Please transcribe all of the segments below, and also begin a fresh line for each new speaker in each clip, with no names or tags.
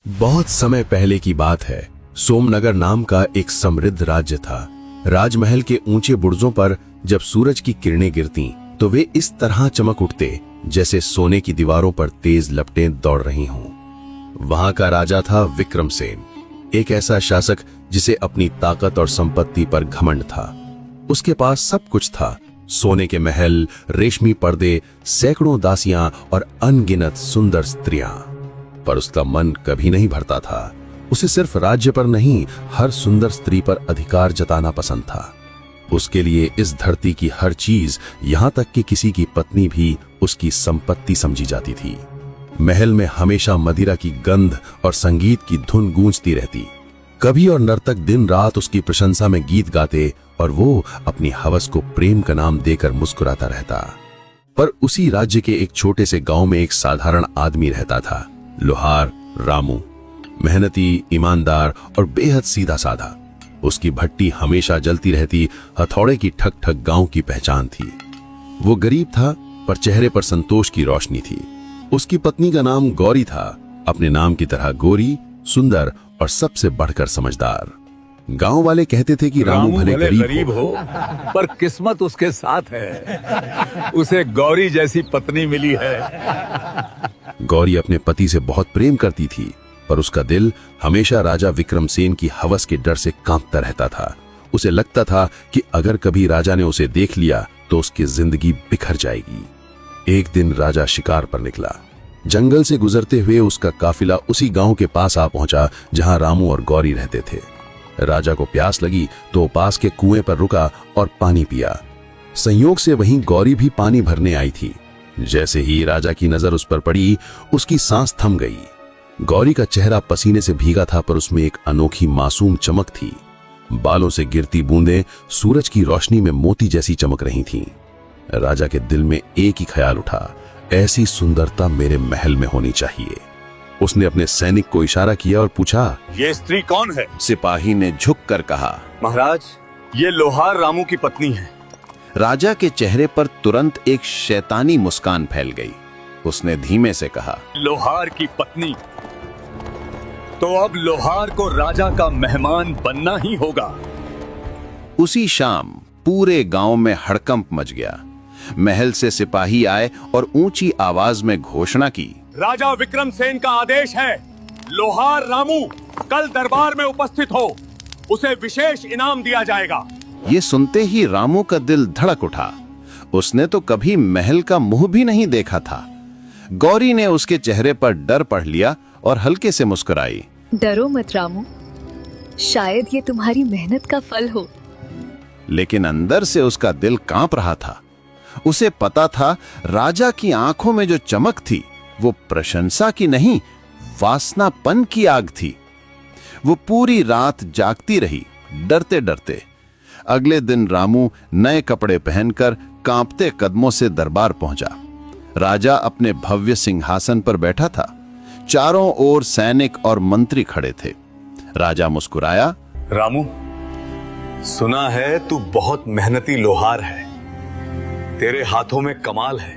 बहुत समय पहले की बात है। सोमनगर नाम का एक समृद्ध राज्य था। राजमहल के ऊंचे बुर्जों पर जब सूरज की किरणें गिरती तो वे इस तरह चमक उठते जैसे सोने की दीवारों पर तेज लपटें दौड़ रही हों। वहां का राजा था विक्रमसेन, एक ऐसा शासक जिसे अपनी ताकत और संपत्ति पर घमंड था। उसके पास सब कुछ था, सोने के महल, रेशमी पर्दे, सैकड़ों दासियां और अनगिनत सुंदर स्त्रियां। पर उसका मन कभी नहीं भरता था। उसे सिर्फ राज्य पर नहीं, हर सुंदर स्त्री पर अधिकार जताना पसंद था। उसके लिए इस धरती की हर चीज, यहां तक कि किसी की पत्नी भी उसकी संपत्ति समझी जाती थी। महल में हमेशा मदिरा की गंध और संगीत की धुन गूंजती रहती। कवि और नर्तक दिन रात उसकी प्रशंसा में गीत गाते और वो अपनी हवस को प्रेम का नाम देकर मुस्कुराता रहता। पर उसी राज्य के एक छोटे से गांव में एक साधारण आदमी रहता था, लोहार रामू। मेहनती, ईमानदार और बेहद सीधा साधा। उसकी भट्टी हमेशा जलती रहती, हथौड़े की ठक ठक गांव की पहचान थी। वो गरीब था पर चेहरे पर संतोष की रोशनी थी। उसकी पत्नी का नाम गौरी था, अपने नाम की तरह गोरी, सुंदर और सबसे बढ़कर समझदार। गांव वाले कहते थे कि रामू भले गरीब
हो पर किस्मत उसके साथ है। उसे गौरी जैसी पत्नी मिली है।
गौरी अपने पति से बहुत प्रेम करती थी, पर उसका दिल हमेशा राजा विक्रमसेन की हवस के डर से कांपता रहता था। उसे लगता था कि अगर कभी राजा ने उसे देख लिया तो उसकी जिंदगी बिखर जाएगी। एक दिन राजा शिकार पर निकला। जंगल से गुजरते हुए उसका काफिला उसी गांव के पास आ पहुंचा जहां रामू और गौरी रहते थे। राजा को प्यास लगी तो पास के कुएं पर रुका और पानी पिया। संयोग से वहीं गौरी भी पानी भरने आई थी। जैसे ही राजा की नजर उस पर पड़ी, उसकी सांस थम गई। गौरी का चेहरा पसीने से भीगा था, पर उसमें एक अनोखी मासूम चमक थी। बालों से गिरती बूंदें सूरज की रोशनी में मोती जैसी चमक रही थीं। राजा के दिल में एक ही ख्याल उठा, ऐसी सुंदरता मेरे महल में होनी चाहिए। उसने अपने सैनिक को इशारा किया और पूछा,
ये स्त्री कौन है?
सिपाही ने झुककर कहा,
महाराज, ये लोहार रामू की पत्नी है।
राजा के चेहरे पर तुरंत एक शैतानी मुस्कान फैल गई। उसने धीमे से कहा,
लोहार की पत्नी? तो अब लोहार को राजा का मेहमान बनना ही होगा।
उसी शाम पूरे गांव में हड़कंप मच गया। महल से सिपाही आए और ऊंची आवाज में घोषणा की,
राजा विक्रमसेन का आदेश है, लोहार रामू कल दरबार में उपस्थित हो, उसे विशेष इनाम दिया जाएगा।
ये सुनते ही रामू का दिल धड़क उठा। उसने तो कभी महल का मुंह भी नहीं देखा था। गौरी ने उसके चेहरे पर डर पढ़ लिया और हल्के से मुस्कुराई।
डरो मत रामू, शायद ये तुम्हारी मेहनत का फल हो।
लेकिन अंदर से उसका दिल कांप रहा था। उसे पता था राजा की आंखों में जो चमक थी वो प्रशंसा की नहीं, वासनापन की आग थी। वो पूरी रात जागती रही, डरते डरते। अगले दिन रामू नए कपड़े पहनकर कांपते कदमों से दरबार पहुंचा। राजा अपने भव्य सिंहासन पर बैठा था। चारों ओर सैनिक और मंत्री खड़े थे। राजा मुस्कुराया,
रामू, सुना है तू बहुत मेहनती लोहार है, तेरे हाथों में कमाल है।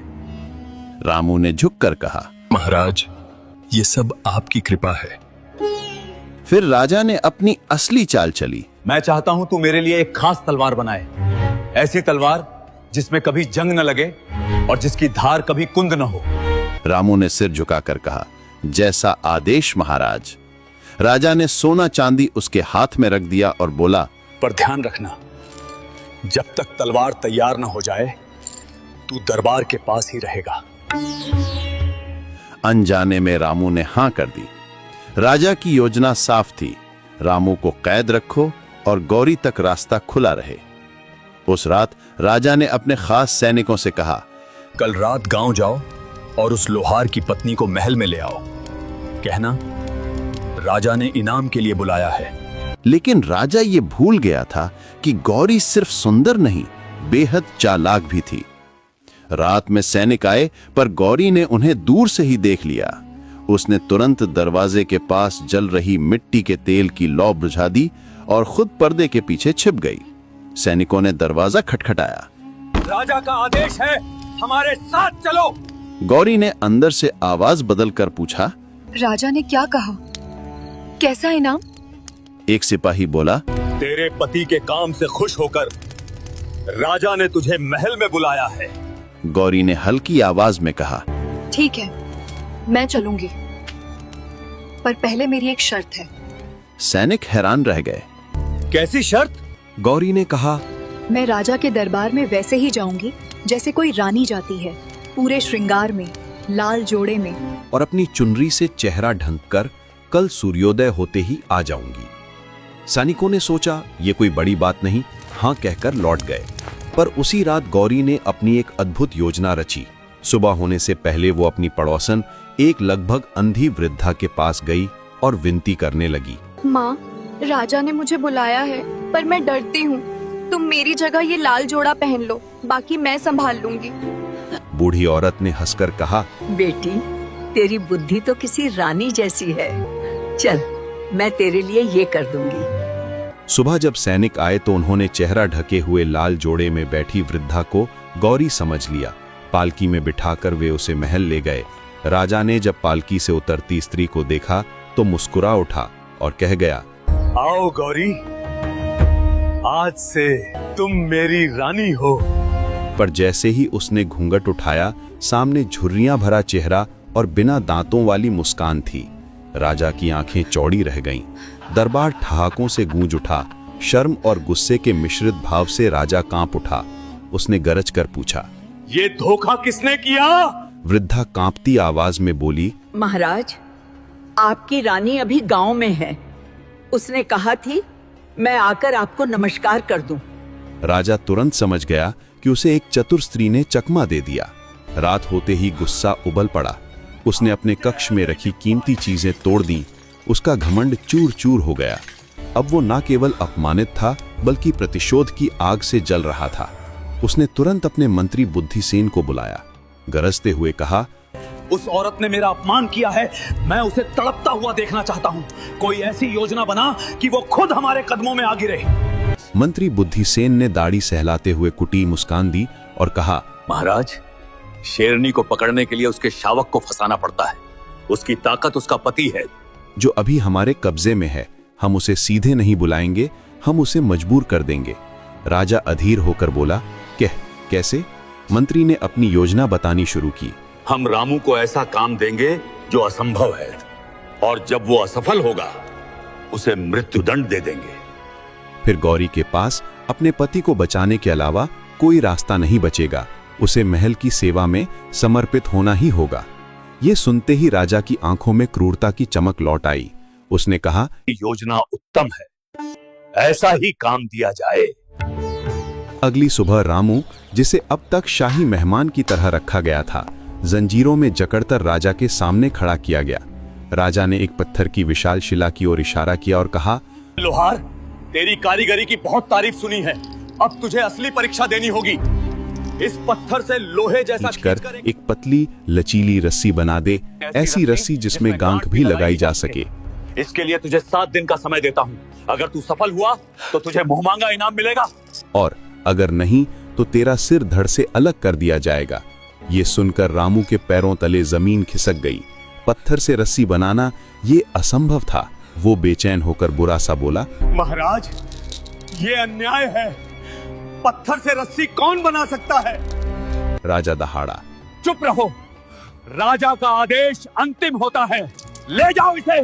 रामू ने झुककर कहा,
महाराज, ये सब आपकी कृपा है।
फिर राजा ने अपनी असली चाल चली।
मैं चाहता हूं तू मेरे लिए एक खास तलवार बनाए, ऐसी तलवार जिसमें कभी जंग न लगे और जिसकी धार कभी कुंद न हो।
रामू ने सिर झुकाकर कहा, जैसा आदेश महाराज। राजा ने सोना चांदी उसके हाथ में रख दिया और बोला,
पर ध्यान रखना, जब तक तलवार तैयार न हो जाए तू दरबार के पास ही रहेगा।
अनजाने में रामू ने हां कर दी। राजा की योजना साफ थी, रामू को कैद रखो और गौरी तक रास्ता खुला रहे। उस रात राजा ने अपने खास सैनिकों से कहा,
कल रात गांव जाओ और उस लोहार की पत्नी को महल में ले आओ। कहना, राजा ने इनाम के लिए बुलाया है।
लेकिन राजा ये भूल गया था कि गौरी सिर्फ सुंदर नहीं, बेहद चालाक भी थी। रात में सैनिक आए, पर गौरी ने उन्हें दूर से ही देख लिया। उसने तुरंत दरवाजे के पास जल रही मिट्टी के तेल की लौ बुझा दी और खुद पर्दे के पीछे छिप गई। सैनिकों ने दरवाजा खटखटाया।
राजा का आदेश है, हमारे साथ चलो।
गौरी ने अंदर से आवाज बदलकर पूछा,
राजा ने क्या कहा? कैसा इनाम?
एक सिपाही बोला।
तेरे पति के काम से खुश होकर राजा ने तुझे महल में बुलाया है।
गौरी ने हल्की आवाज में कहा।
ठीक है, मैं चलूंगी, पर पहले मेरी एक शर्त है।
सैनिक हैरान रह गए।
कैसी शर्त?
गौरी ने कहा।
मैं राजा के दरबार में वैसे ही जाऊंगी जैसे कोई रानी जाती है, पूरे श्रृंगार में, लाल जोड़े में,
और अपनी चुनरी से चेहरा ढंक कर कल सूर्योदय होते ही आ जाऊंगी। सैनिकों ने सोचा ये कोई बड़ी बात नहीं, हाँ कहकर लौट गए। पर उसी रात गौरी ने अपनी एक अद्भुत योजना रची। सुबह होने से पहले वो अपनी पड़ोसन एक लगभग अंधी वृद्धा के पास गई और विनती करने लगी।
माँ, राजा ने मुझे बुलाया है, पर मैं डरती हूँ। तुम मेरी जगह ये लाल जोड़ा पहन लो, बाकी मैं संभाल लूंगी।
बूढ़ी औरत ने हंसकर कहा।
बेटी, तेरी बुद्धि तो किसी रानी जैसी है। चल, मैं तेरे लिए ये कर दूंगी।
सुबह जब सैनिक आए तो उन्होंने चेहरा ढके हुए लाल जोड़े में बैठी वृद्धा को गौरी समझ लिया। पालकी में बिठाकर वे उसे महल ले गए। राजा ने जब पालकी से उतरती स्त्री को देखा तो मुस्कुरा उठा और कह गया,
आओ गौरी, आज से तुम मेरी रानी हो।
पर जैसे ही उसने घूंघट उठाया, सामने झुर्रियां भरा चेहरा और बिना दांतों वाली मुस्कान थी। राजा की आंखें चौड़ी रह गईं। दरबार ठहाकों से गूंज उठा। शर्म और गुस्से के मिश्रित भाव से राजा कांप उठा। उसने गरज कर पूछा,
ये धोखा किसने किया?
वृद्धा कांपती आवाज में बोली,
महाराज, आपकी रानी अभी गांव में है। उसने कहा थी मैं आकर आपको नमस्कार कर दूं।
राजा तुरंत समझ गया कि उसे एक चतुर स्त्री ने चकमा दे दिया। रात होते ही गुस्सा उबल पड़ा। उसने अपने कक्ष में रखी कीमती चीजें तोड़ दी। उसका घमंड चूर चूर हो गया। अब वो न केवल अपमानित था, बल्कि प्रतिशोध की आग से जल रहा था। उसने तुरंत अपने मंत्री बुद्धिसेन को बुलाया। गरजते हुए कहा,
उस औरत ने मेरा अपमान किया है। मैं उसे तड़पता हुआ देखना चाहता हूँ। कोई ऐसी योजना बना कि वो खुद हमारे कदमों में आ गिरे।
मंत्री बुद्धिसेन ने दाढ़ी सहलाते हुए कुटी मुस्कान दी और कहा,
महाराज, शेरनी को पकड़ने के लिए उसके शावक को फंसाना पड़ता है। उसकी ताकत उसका पति है,
जो अभी हमारे कब्जे में है। हम उसे सीधे नहीं बुलाएंगे, हम उसे मजबूर कर देंगे। राजा अधीर होकर बोला, कैसे? मंत्री ने अपनी योजना बतानी शुरू की।
हम रामू को ऐसा काम देंगे जो असंभव है, और जब वो असफल होगा उसे मृत्युदंड दे देंगे।
फिर गौरी के पास अपने पति को बचाने के अलावा कोई रास्ता नहीं बचेगा। उसे महल की सेवा में समर्पित होना ही होगा। ये सुनते ही राजा की आंखों में क्रूरता की चमक लौट आई। उसने कहा,
योजना उत्तम है, ऐसा ही काम दिया जाए।
अगली सुबह रामू, जिसे अब तक शाही मेहमान की तरह रखा गया था, जंजीरों में जकड़कर राजा के सामने खड़ा किया गया। राजा ने एक पत्थर की विशाल शिला की ओर इशारा किया और कहा,
लोहार, तेरी कारीगरी की बहुत तारीफ सुनी है। अब तुझे असली परीक्षा देनी होगी। इस पत्थर से लोहे जैसा
खींचकर एक पतली लचीली रस्सी बना दे, ऐसी रस्सी जिसमें गांठ भी लगाई जा सके।
इसके लिए तुझे 7 दिन का समय देता हूँ। अगर तू सफल हुआ तो तुझे मुहमांगा इनाम मिलेगा,
और अगर नहीं तो तेरा सिर धड़ से अलग कर दिया जाएगा। ये सुनकर रामू के पैरों तले जमीन खिसक गई। पत्थर से रस्सी बनाना ये असंभव था। वो बेचैन होकर बुरा सा बोला,
महाराज, ये अन्याय है। पत्थर से रस्सी कौन बना सकता है?
राजा दहाड़ा,
चुप रहो। राजा का आदेश अंतिम होता है। ले जाओ इसे।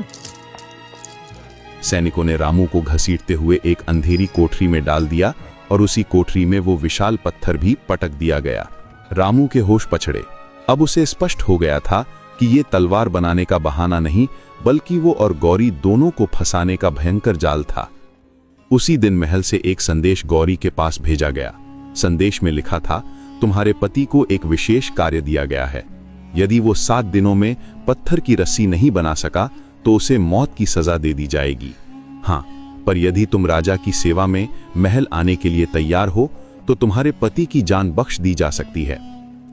सैनिकों ने रामू को घसीटते हुए एक अंधेरी कोठरी में डाल दिया और उसी कोठरी में वो विशाल पत्थर भी पटक दिया गया। रामू के होश पछड़े। अब उसे स्पष्ट हो गया था कि ये तलवार बनाने का बहाना नहीं, बल्कि वो और गौरी दोनों को फंसाने का भयंकर जाल था। उसी दिन महल से एक संदेश गौरी के पास भेजा गया। संदेश में लिखा था, तुम्हारे पति को एक विशेष कार्य दिया गया है। यदि वो 7 दिनों में पत्थर की रस्सी नहीं बना सका तो उसे मौत की सजा दे दी जाएगी। हाँ, पर यदि तुम राजा की सेवा में महल आने के लिए तैयार हो तो तुम्हारे पति की जान बख्श दी जा सकती है।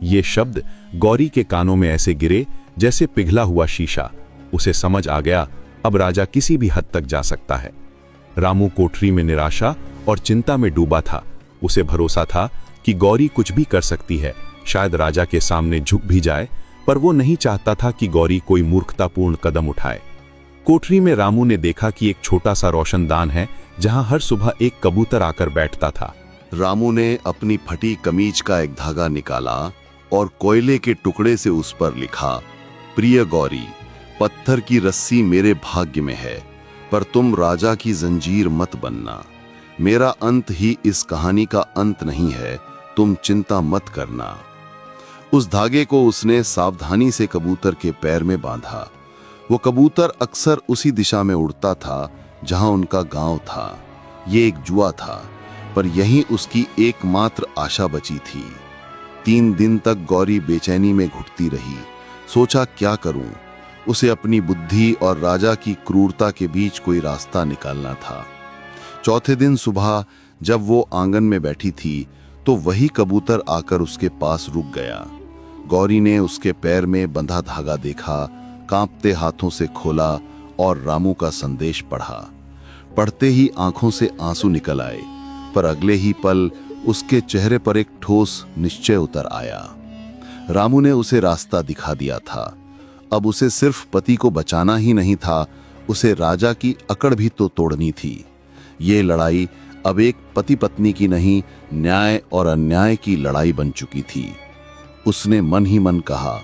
ये शब्द गौरी के कानों में ऐसे गिरे जैसे पिघला हुआ शीशा। उसे समझ आ गया, अब राजा किसी भी हद तक जा सकता है। रामू कोठरी में निराशा और चिंता में डूबा था। उसे भरोसा था कि गौरी कुछ भी कर सकती है, शायद राजा के सामने झुक भी जाए, पर वो नहीं चाहता था कि गौरी कोई मूर्खतापूर्ण कदम उठाए। कोठरी में रामू ने देखा कि एक छोटा सा रोशनदान है जहां हर सुबह एक कबूतर आकर बैठता था।
रामू ने अपनी फटी कमीज का एक धागा निकाला और कोयले के टुकड़े से उस पर लिखा, प्रिय गौरी, पत्थर की रस्सी मेरे भाग्य में है, पर तुम राजा की जंजीर मत बनना। मेरा अंत ही इस कहानी का अंत नहीं है, तुम चिंता मत करना। उस धागे को उसने सावधानी से कबूतर के पैर में बांधा। वो कबूतर अक्सर उसी दिशा में उड़ता था जहां उनका गांव था। ये एक जुआ था, पर यही उसकी एकमात्र आशा बची थी। 3 दिन तक गौरी बेचैनी में घुटती रही। सोचा क्या करूं? उसे अपनी बुद्धि और राजा की क्रूरता के बीच कोई रास्ता निकालना था। चौथे दिन सुबह जब वो आंगन में बैठी थी तो वही कबूतर आकर उसके पास रुक गया। गौरी ने उसके पैर में बंधा धागा देखा, कांपते हाथों से खोला और रामू का संदेश पढ़ा। पढ़ते ही आंखों से आंसू निकल आए, पर अगले ही पल उसके चेहरे पर एक ठोस निश्चय उतर आया। रामू ने उसे रास्ता दिखा दिया था। अब उसे सिर्फ पति को बचाना ही नहीं था, उसे राजा की अकड़ भी तो तोड़नी थी। ये लड़ाई अब एक पति पत्नी की नहीं, न्याय और अन्याय की लड़ाई बन चुकी थी। उसने मन ही मन कहा,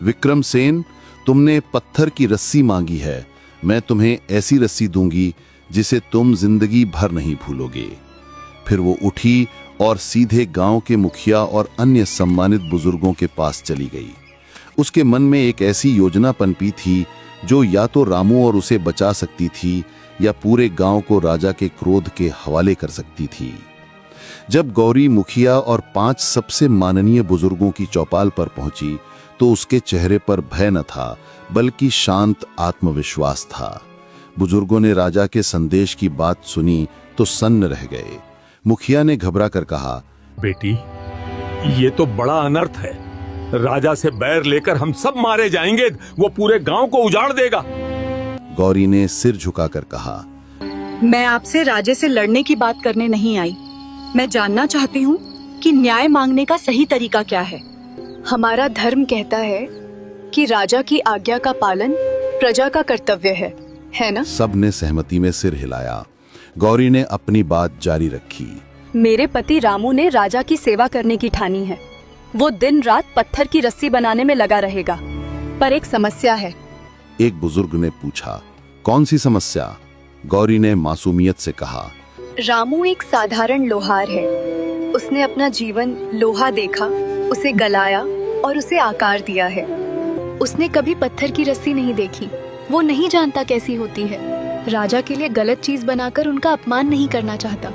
विक्रमसेन, तुमने पत्थर की रस्सी मांगी है, मैं तुम्हें ऐसी रस्सी दूंगी जिसे तुम जिंदगी भर नहीं भूलोगे। फिर वो उठी और सीधे गांव के मुखिया और अन्य सम्मानित बुजुर्गों के पास चली गई। उसके मन में एक ऐसी योजना पनपी थी जो या तो रामू और उसे बचा सकती थी या पूरे गांव को राजा के क्रोध के हवाले कर सकती थी। जब गौरी मुखिया और 5 सबसे माननीय बुजुर्गों की चौपाल पर पहुंची तो उसके चेहरे पर भय न था, बल्कि शांत आत्मविश्वास था। बुजुर्गों ने राजा के संदेश की बात सुनी तो सन्न रह गए। मुखिया ने घबरा कर कहा,
बेटी, ये तो बड़ा अनर्थ है। राजा से बैर लेकर हम सब मारे जाएंगे, वो पूरे गांव को उजाड़ देगा।
गौरी ने सिर झुकाकर कहा,
मैं आपसे राजे से लड़ने की बात करने नहीं आई। मैं जानना चाहती हूँ कि न्याय मांगने का सही तरीका क्या है। हमारा धर्म कहता है कि राजा की आज्ञा का पालन प्रजा का कर्तव्य है ना?
सब ने सहमति में सिर हिलाया। गौरी ने अपनी बात जारी रखी,
मेरे पति रामू ने राजा की सेवा करने की ठानी है। वो दिन रात पत्थर की रस्सी बनाने में लगा रहेगा, पर एक समस्या है।
एक बुजुर्ग ने पूछा, कौन सी समस्या? गौरी ने मासूमियत से कहा,
रामू एक साधारण लोहार है। उसने अपना जीवन लोहा देखा, उसे गलाया और उसे आकार दिया है। उसने कभी पत्थर की रस्सी नहीं देखी। वो नहीं जानता कैसी होती है। राजा के लिए गलत चीज बनाकर उनका अपमान नहीं करना चाहता।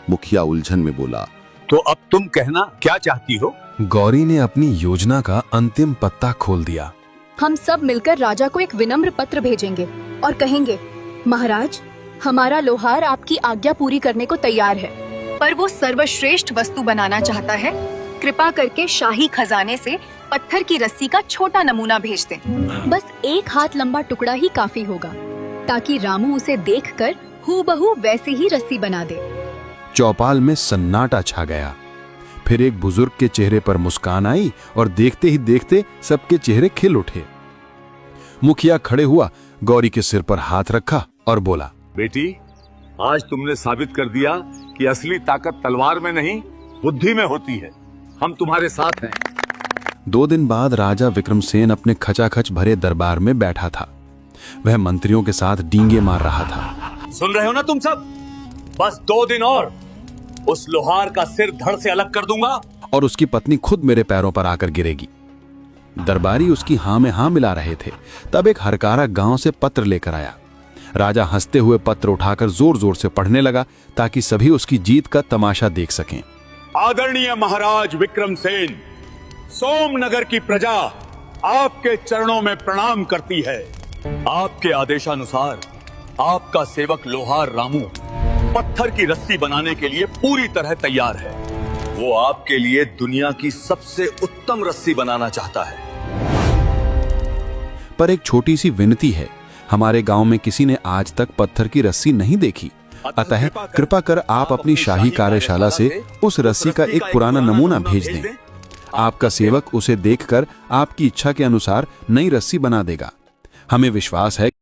मुखिया उलझन में बोला,
तो अब तुम कहना क्या चाहती हो?
गौरी ने अपनी योजना का अंतिम पत्ता खोल दिया।
हम सब मिलकर राजा को एक विनम्र पत्र भेजेंगे और कहेंगे, महाराज, हमारा लोहार आपकी आज्ञा पूरी करने को तैयार है, पर वो सर्वश्रेष्ठ वस्तु बनाना चाहता है। कृपा करके शाही खजाने से पत्थर की रस्सी का छोटा नमूना भेज दें। बस 1 हाथ लंबा टुकड़ा ही काफी होगा, ताकि रामू उसे देखकर हूबहू वैसे ही रस्सी बना दे।
चौपाल में सन्नाटा छा गया। फिर एक बुजुर्ग के चेहरे पर मुस्कान आई और देखते ही देखते सबके चेहरे खिल उठे। मुखिया खड़े हुआ, गौरी के सिर पर हाथ रखा और बोला,
बेटी, आज तुमने साबित कर दिया कि असली ताकत तलवार में नहीं, बुद्धि में होती है। हम तुम्हारे साथ हैं।
2 दिन बाद राजा विक्रमसेन अपने खचाखच भरे दरबार में बैठा था। वह मंत्रियों के साथ डींगे मार रहा था।
सुन रहे हो ना तुम सब? बस 2 दिन और उस लोहार का सिर धड़ से अलग कर दूंगा
और उसकी पत्नी खुद मेरे पैरों पर आकर गिरेगी। दरबारी उसकी हां में हां मिला रहे थे। तब एक हरकारा गांव से पत्र लेकर आया। राजा हंसते हुए पत्र उठाकर जोर जोर से पढ़ने लगा ताकि सभी उसकी जीत का तमाशा देख सकें।
आदरणीय महाराज विक्रमसेन, सोमनगर की प्रजा आपके चरणों में प्रणाम करती है। आपके आदेशानुसार आपका सेवक लोहार रामू पत्थर की रस्सी बनाने के लिए पूरी तरह तैयार है। वो आपके लिए दुनिया की सबसे उत्तम रस्सी बनाना चाहता है।
पर एक छोटी सी विनती है, हमारे गांव में किसी ने आज तक पत्थर की रस्सी नहीं देखी। अतः कृपा कर आप अपनी शाही कार्यशाला से उस रस्सी का एक पुराना नमूना भेज दें। आपका सेवक उसे देखकर आपकी इच्छा के अनुसार नई रस्सी बना देगा। हमें विश्वास है